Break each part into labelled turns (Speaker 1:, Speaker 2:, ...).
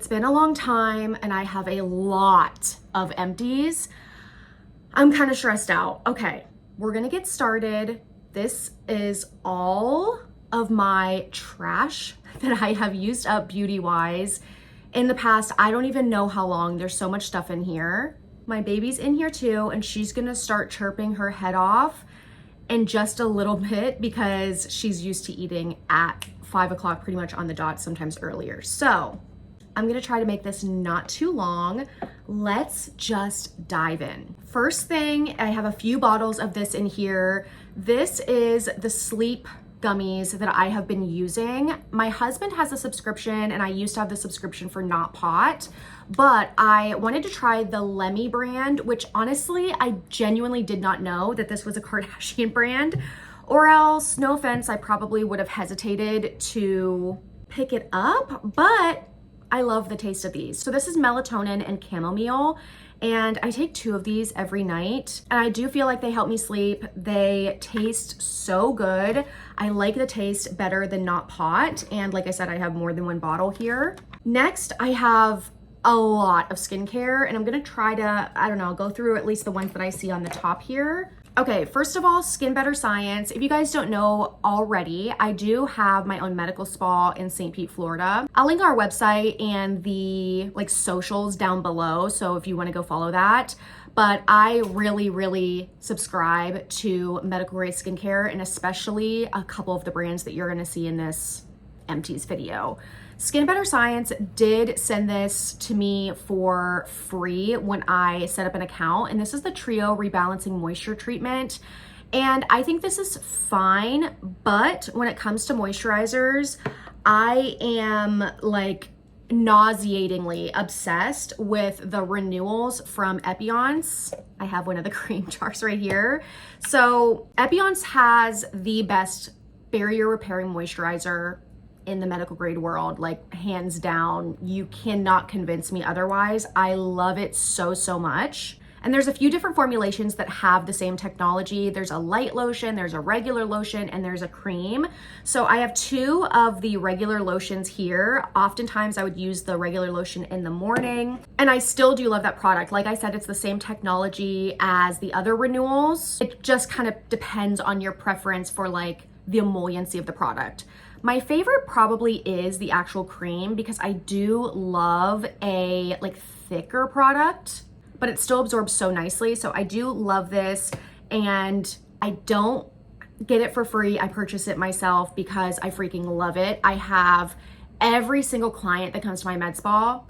Speaker 1: been a long time and I have a lot of empties. I'm kind of stressed out. Okay, we're gonna get started. This is all of my trash that I have used up beauty-wise in the past. I don't even know how long. There's so much stuff in here. My baby's in here too, and she's gonna start chirping her head off in just a little bit because she's used to eating at 5 o'clock pretty much on the dot, sometimes earlier. So I'm gonna try to make this not too long. Let's just dive in. First thing, I have a few bottles of this in here. This is the sleep gummies that I have been using. My husband has a subscription and I used to have the subscription for Nat-Fab, but I wanted to try the Lemmy brand, which honestly, I genuinely did not know that this was a Kardashian brand, or else, no offense, I probably would have hesitated to pick it up, but I love the taste of these. So this is melatonin and chamomile, and I take 2 of these every night, and I do feel like they help me sleep. They taste so good. I like the taste better than Nat-Pot, and like I said, I have more than 1 bottle here. Next, I have a lot of skincare, and I'm gonna try to, I don't know, go through at least the ones that I see on the top here. Okay, first of all, Skin Better Science. If you guys don't know already, I do have my own medical spa in St. Pete, Florida. I'll link our website and the socials down below, so if you want to go follow that. But I really subscribe to medical grade skincare, and especially a couple of the brands that you're gonna see in this Empties video. Skin Better Science did send this to me for free when I set up an account, and this is the Trio Rebalancing Moisture Treatment. And I think this is fine, but when it comes to moisturizers, I am nauseatingly obsessed with the Renewals from Epionce. I have one of the cream jars right here. So Epionce has the best barrier repairing moisturizer in the medical grade world, hands down. You cannot convince me otherwise. I love it so much. And there's a few different formulations that have the same technology. There's a light lotion, there's a regular lotion, and there's a cream. So I have 2 of the regular lotions here. Oftentimes I would use the regular lotion in the morning, and I still do love that product. Like I said, it's the same technology as the other Renewals. It just kind of depends on your preference for the emolliency of the product. My favorite probably is the actual cream because I do love a thicker product, but it still absorbs so nicely. So I do love this, and I don't get it for free. I purchase it myself because I freaking love it. I have every single client that comes to my med spa,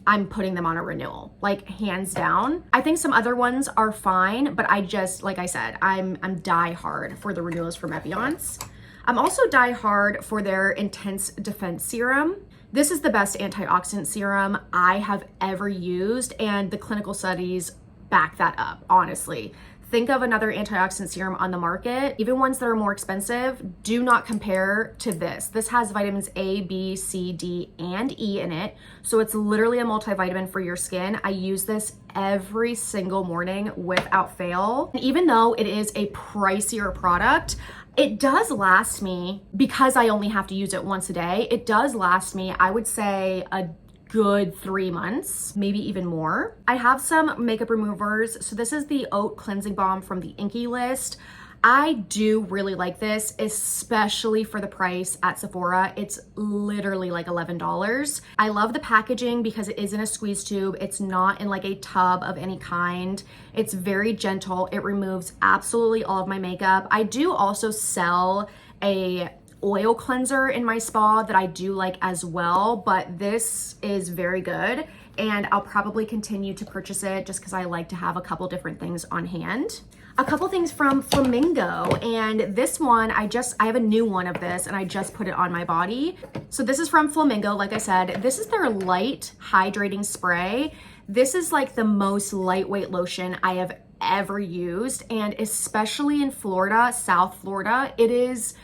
Speaker 1: I'm putting them on a Renewal, hands down. I think some other ones are fine, but I just, like I said, I'm die hard for the Renewals from Epionce. I'm also die hard for their Intense Defense Serum. This is the best antioxidant serum I have ever used, and the clinical studies back that up, honestly. Think of another antioxidant serum on the market, even ones that are more expensive, do not compare to this. This has vitamins A, B, C, D, and E in it. So it's literally a multivitamin for your skin. I use this every single morning without fail. And even though it is a pricier product, it does last me, because I only have to use it once a day, it does last me, I would say, a good 3 months, maybe even more. I have some makeup removers. So this is the Oat Cleansing Balm from the Inkey List. I do really like this, especially for the price at Sephora. It's literally $11. I love the packaging because it is in a squeeze tube. It's not in a tub of any kind. It's very gentle. It removes absolutely all of my makeup. I do also sell a oil cleanser in my spa that I do like as well, but this is very good, and I'll probably continue to purchase it just because I like to have a couple different things on hand. A couple things from Flamingo, and this one, I have a new one of this, and I just put it on my body. So this is from Flamingo, like I said. This is their light hydrating spray. This is the most lightweight lotion I have ever used, and especially in Florida, South Florida, it is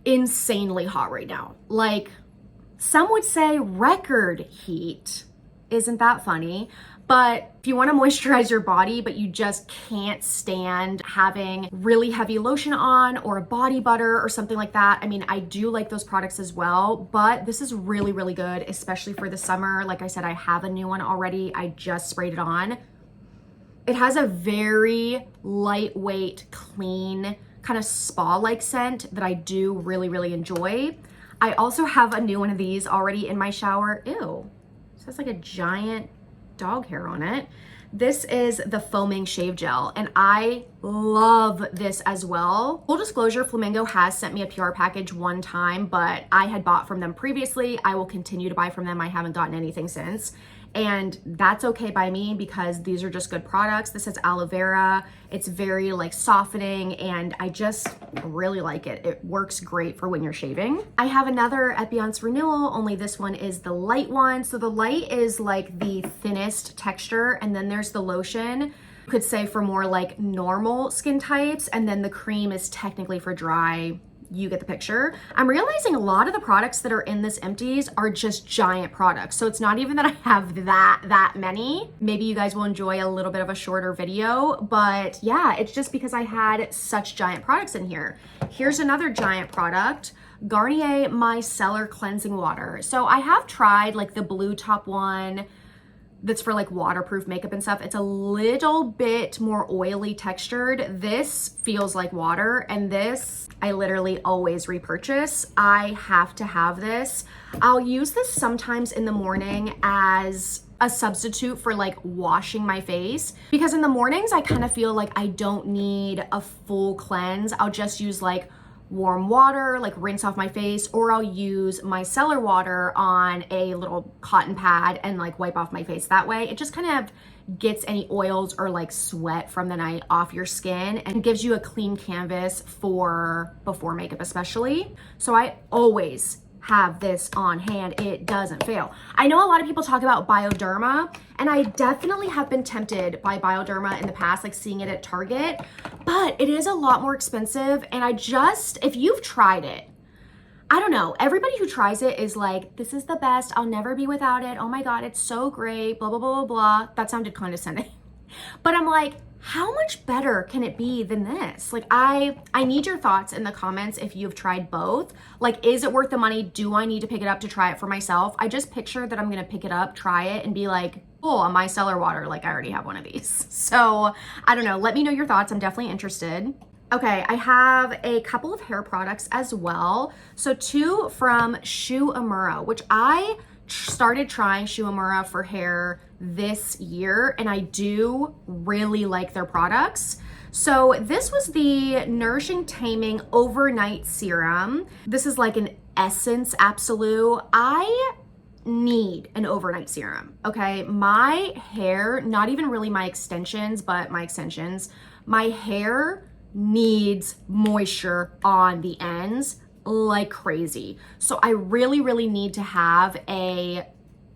Speaker 1: insanely hot right now. Some would say record heat. Isn't that funny? But if you want to moisturize your body, but you just can't stand having really heavy lotion on or a body butter or something like that, I mean, I do like those products as well, but this is really, really good, especially for the summer. Like I said, I have a new one already. I just sprayed it on. It has a very lightweight, clean, kind of spa-like scent that I do really, really enjoy. I also have a new one of these already in my shower. Ew, this has like a giant dog hair on it. This is the foaming shave gel, and I love this as well. Full disclosure, Flamingo has sent me a PR package one time, but I had bought from them previously. I will continue to buy from them. I haven't gotten anything since. And that's okay by me because these are just good products. This is aloe vera. It's very like softening, and I just really like it. It works great for when you're shaving. I have another Empties Renewal, only this one is the light one. So the light is like the thinnest texture, and then there's the lotion. You could say for more like normal skin types, and then the cream is technically for dry. You get the picture. I'm realizing a lot of the products that are in this Empties are just giant products. So it's not even that I have that many. Maybe you guys will enjoy a little bit of a shorter video, but yeah, it's just because I had such giant products in here. Here's another giant product, Garnier Micellar Cleansing Water. So I have tried like the blue top one that's for like waterproof makeup and stuff. It's a little bit more oily textured. This feels like water, and this I literally always repurchase. I have to have this. I'll use this sometimes in the morning as a substitute for like washing my face, because in the mornings I kind of feel like I don't need a full cleanse. I'll just use like warm water, like rinse off my face, or I'll use micellar water on a little cotton pad and like wipe off my face that way. It just kind of gets any oils or like sweat from the night off your skin and gives you a clean canvas for before makeup especially. So I always have this on hand. It doesn't fail. I know a lot of people talk about Bioderma, and I definitely have been tempted by Bioderma in the past, like seeing it at Target, but it is a lot more expensive. And if you've tried it, I don't know, everybody who tries it is like, this is the best, I'll never be without it, oh my God, it's so great, blah, blah, blah, blah, blah. That sounded condescending. But I'm like, how much better can it be than this? Like, I need your thoughts in the comments if you've tried both. Like, is it worth the money? Do I need to pick it up to try it for myself? I just picture that I'm gonna pick it up, try it, and be like, cool, a micellar water, like I already have one of these. So I don't know, let me know your thoughts. I'm definitely interested. Okay, I have a couple of hair products as well. So two from Shu Uemura, which I started trying Shu Uemura for hair this year, and I do really like their products. So this was the Nourishing Taming Overnight Serum. This is like an Essence Absolute. I need an overnight serum, okay? My hair, not even really my extensions, but my extensions, my hair needs moisture on the ends like crazy. So I really, really need to have a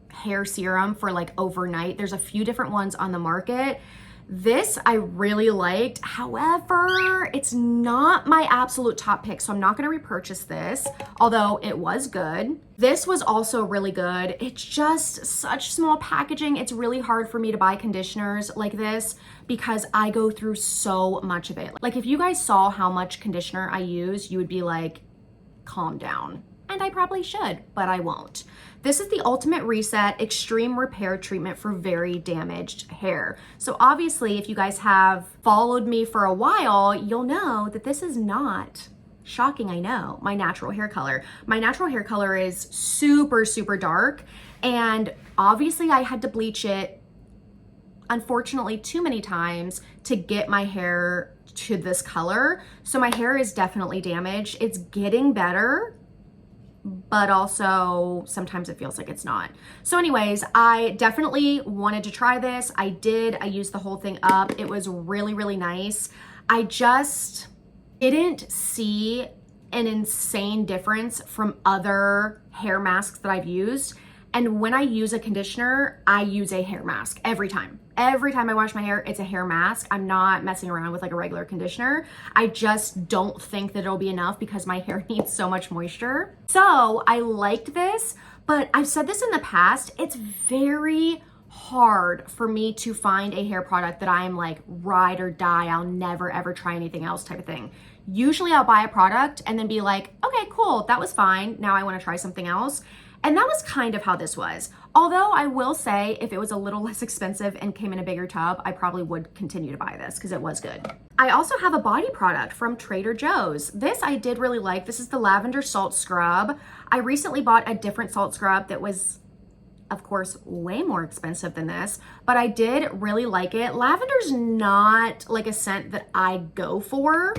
Speaker 1: hair serum for like overnight. There's a few different ones on the market. This I really liked. However, it's not my absolute top pick, so I'm not gonna repurchase this, although it was good. This was also really good. It's just such small packaging. It's really hard for me to buy conditioners like this because I go through so much of it. Like if you guys saw how much conditioner I use, you would be like, calm down. And I probably should, but I won't. This is the Ultimate Reset Extreme Repair Treatment for Very Damaged Hair. So obviously, if you guys have followed me for a while, you'll know that this is not, shocking I know, my natural hair color. My natural hair color is super, super dark. And obviously I had to bleach it, unfortunately, too many times to get my hair to this color. So my hair is definitely damaged. It's getting better, but also sometimes it feels like it's not. So anyways, I definitely wanted to try this. I did. I used the whole thing up. It was really, really nice. I just didn't see an insane difference from other hair masks that I've used. And when I use a conditioner, I use a hair mask every time. Every time I wash my hair, it's a hair mask. I'm not messing around with like a regular conditioner. I just don't think that it'll be enough because my hair needs so much moisture. So I liked this, but I've said this in the past, it's very hard for me to find a hair product that I am like ride or die, I'll never ever try anything else type of thing. Usually I'll buy a product and then be like, okay, cool, that was fine. Now I want to try something else. And that was kind of how this was. Although I will say if it was a little less expensive and came in a bigger tub, I probably would continue to buy this because it was good. I also have a body product from Trader Joe's. This I did really like. This is the Lavender Salt Scrub. I recently bought a different salt scrub that was, of course, way more expensive than this, but I did really like it. Lavender's not like a scent that I go for,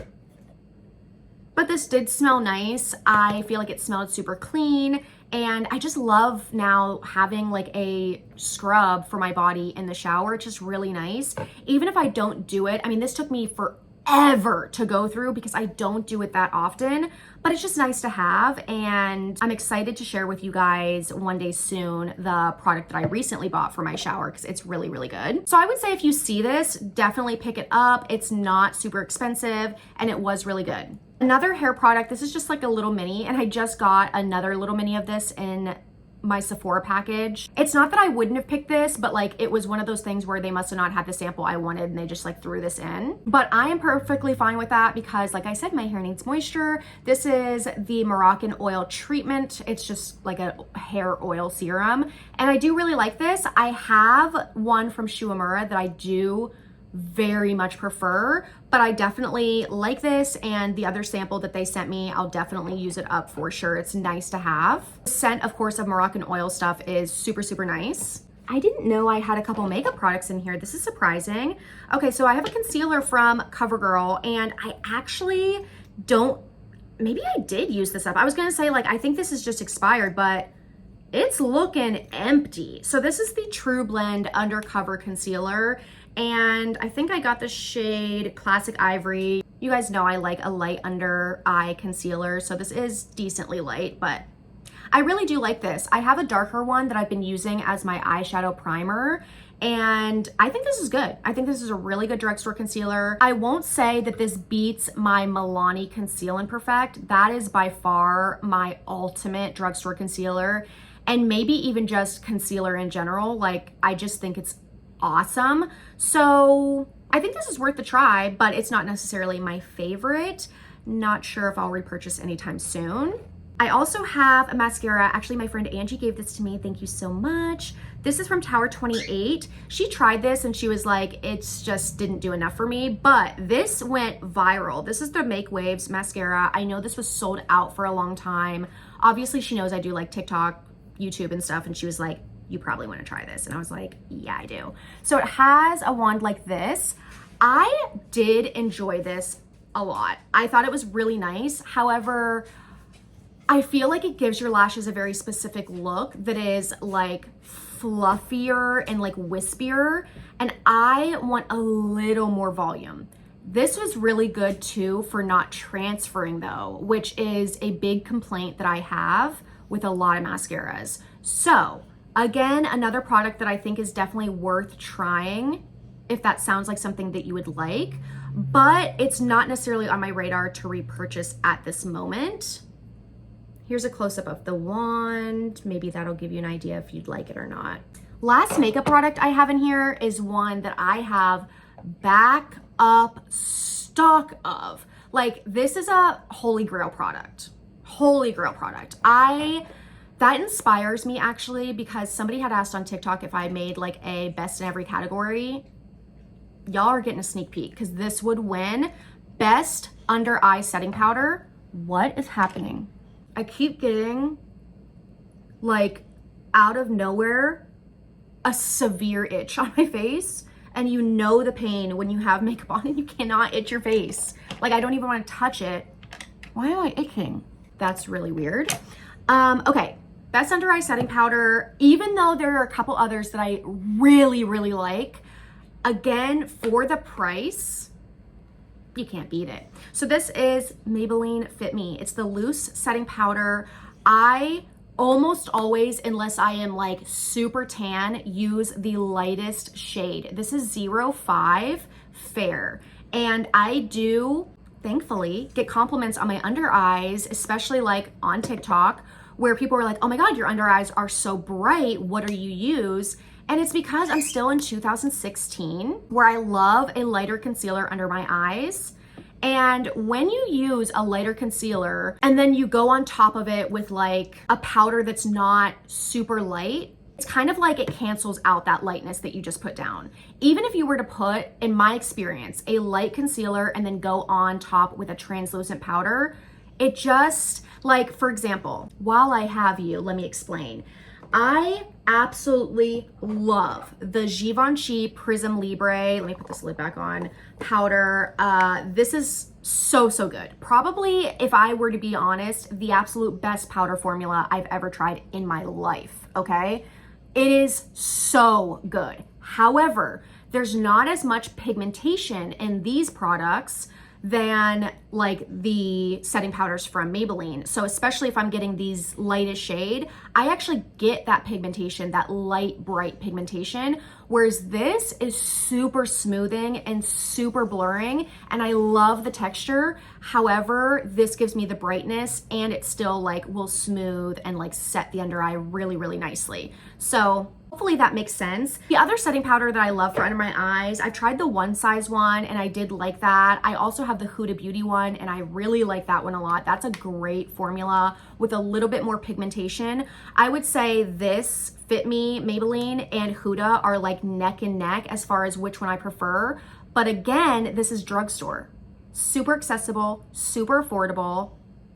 Speaker 1: but this did smell nice. I feel like it smelled super clean, and I just love now having like a scrub for my body in the shower. It's just really nice. Even if I don't do it, I mean, this took me forever to go through because I don't do it that often, but it's just nice to have. And I'm excited to share with you guys one day soon the product that I recently bought for my shower because it's really, really good. So I would say if you see this, definitely pick it up. It's not super expensive and it was really good. Another hair product, this is just like a little mini, and I just got another little mini of this in my Sephora package. It's not that I wouldn't have picked this, but like it was one of those things where they must have not had the sample I wanted and they just like threw this in. But I am perfectly fine with that because like I said, my hair needs moisture. This is the Moroccan oil treatment. It's just like a hair oil serum. And I do really like this. I have one from Shuamura that I do very much prefer, but I definitely like this, and the other sample that they sent me, I'll definitely use it up for sure. It's nice to have. The scent, of course, of Moroccan oil stuff is super, super nice. I didn't know I had a couple makeup products in here. This is surprising. Okay, so I have a concealer from CoverGirl, and I actually don't, maybe I did use this up. I was gonna say like, I think this is just expired, but it's looking empty. So this is the True Blend Undercover Concealer, and I think I got the shade Classic Ivory. You guys know I like a light under eye concealer, so this is decently light, but I really do like this. I have a darker one that I've been using as my eyeshadow primer, and I think this is good. I think this is a really good drugstore concealer. I won't say that this beats my Milani Conceal and Perfect. That is by far my ultimate drugstore concealer, and maybe even just concealer in general. Like, I just think it's awesome. So I think this is worth the try, but it's not necessarily my favorite. Not sure if I'll repurchase anytime soon. I also have a mascara. Actually, my friend Angie gave this to me. Thank you so much. This is from Tower 28. She tried this and she was like, it's just didn't do enough for me, but this went viral. This is the Make Waves mascara. I know this was sold out for a long time. Obviously, she knows I do like TikTok, YouTube and stuff, and she was like, you probably want to try this. And I was like, yeah, I do. So it has a wand like this. I did enjoy this a lot. I thought it was really nice. However, I feel like it gives your lashes a very specific look that is like fluffier and like wispier. And I want a little more volume. This was really good too for not transferring though, which is a big complaint that I have with a lot of mascaras. So again, another product that I think is definitely worth trying if that sounds like something that you would like, but it's not necessarily on my radar to repurchase at this moment. Here's a close-up of the wand. Maybe that'll give you an idea if you'd like it or not. Last makeup product I have in here is one that I have backup stock of. Like, this is a holy grail product. Holy grail product. That inspires me actually, because somebody had asked on TikTok if I made like a best in every category. Y'all are getting a sneak peek because this would win best under eye setting powder. What is happening? I keep getting like out of nowhere a severe itch on my face, and you know the pain when you have makeup on and you cannot itch your face. Like, I don't even want to touch it. Why am I itching? That's really weird. Okay. Best under eye setting powder, even though there are a couple others that I really, really like, again, for the price, you can't beat it. So this is Maybelline Fit Me. It's the loose setting powder. I almost always, unless I am like super tan, use the lightest shade. This is 05 Fair. And I do, thankfully, get compliments on my under eyes, especially like on TikTok, where people are like, oh my God, your under eyes are so bright. What do you use? And it's because I'm still in 2016, where I love a lighter concealer under my eyes. And when you use a lighter concealer and then you go on top of it with like a powder that's not super light, it's kind of like it cancels out that lightness that you just put down. Even if you were to put, in my experience, a light concealer and then go on top with a translucent powder, it just, like, for example, while I have you, let me explain. I absolutely love the Givenchy Prism Libre, let me put this lid back on, powder. This is so good. Probably, if I were to be honest, the absolute best powder formula I've ever tried in my life, okay? It is so good. However, there's not as much pigmentation in these products than like the setting powders from Maybelline. So especially if I'm getting these lightest shade, I actually get that pigmentation, that light, bright pigmentation, whereas this is super smoothing and super blurring, and I love the texture. However, this gives me the brightness, and it still like will smooth and like set the under eye really nicely. So hopefully that makes sense. The other setting powder that I love for under my eyes, I've tried the One Size one and I did like that. I also have the Huda Beauty one and I really like that one a lot. That's a great formula with a little bit more pigmentation. I would say this, Fit Me, Maybelline, and Huda are like neck and neck as far as which one I prefer. But again, this is drugstore. Super accessible, super affordable.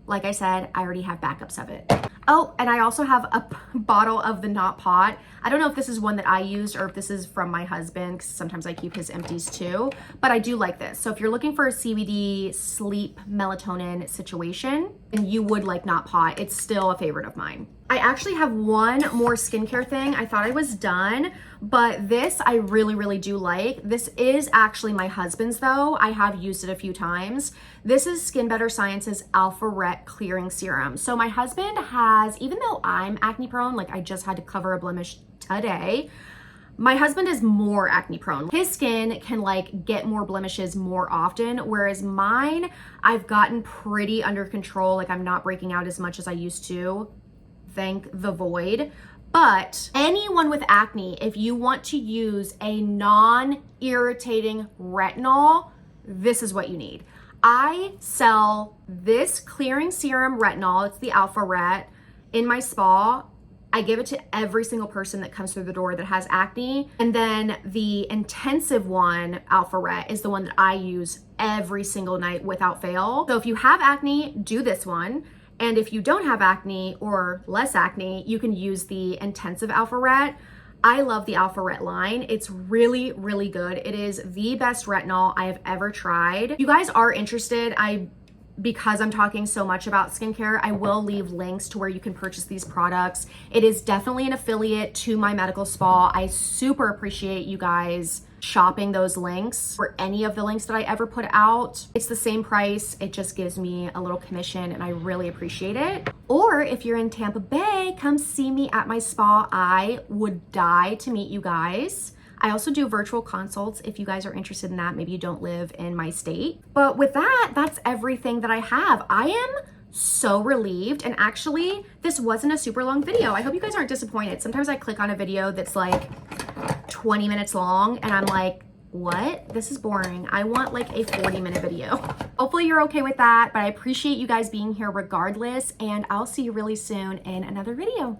Speaker 1: Like I said, I already have backups of it. Oh, and I also have a bottle of the Not Pot. I don't know if this is one that I used or if this is from my husband, because sometimes I keep his empties too, but I do like this. So if you're looking for a CBD sleep melatonin situation, and you would like Not Pot, it's still a favorite of mine. I actually have one more skincare thing. I thought I was done, but this I really do like. This is actually my husband's though. I have used it a few times. This is Skin Better Science's Alpha Ret Clearing Serum. So my husband has, even though I'm acne prone, like I just had to cover a blemish today, my husband is more acne prone. His skin can like get more blemishes more often, whereas mine, I've gotten pretty under control. Like I'm not breaking out as much as I used to. Thank the void. But anyone with acne, if you want to use a non-irritating retinol, this is what you need. I sell this clearing serum retinol, it's the Alpha Ret, in my spa. I give it to every single person that comes through the door that has acne. And then the intensive one, Alpha Ret, is the one that I use every single night without fail. So if you have acne, do this one. And if you don't have acne or less acne, you can use the intensive Alpha Ret. I love the Alpha Ret line. It's really good. It is the best retinol I have ever tried. If you guys are interested, because I'm talking so much about skincare, I will leave links to where you can purchase these products. It is definitely an affiliate to my medical spa. I super appreciate you guys shopping those links for any of the links that I ever put out. It's the same price. It just gives me a little commission and I really appreciate it. Or if you're in Tampa Bay, come see me at my spa. I would die to meet you guys. I also do virtual consults if you guys are interested in that. Maybe you don't live in my state. But with that, that's everything that I have. I am so relieved, and actually this wasn't a super long video. I hope you guys aren't disappointed. Sometimes I click on a video that's like 20 minutes long and I'm like, what? This is boring. I want like a 40-minute video. Hopefully you're okay with that, but I appreciate you guys being here regardless, and I'll see you really soon in another video.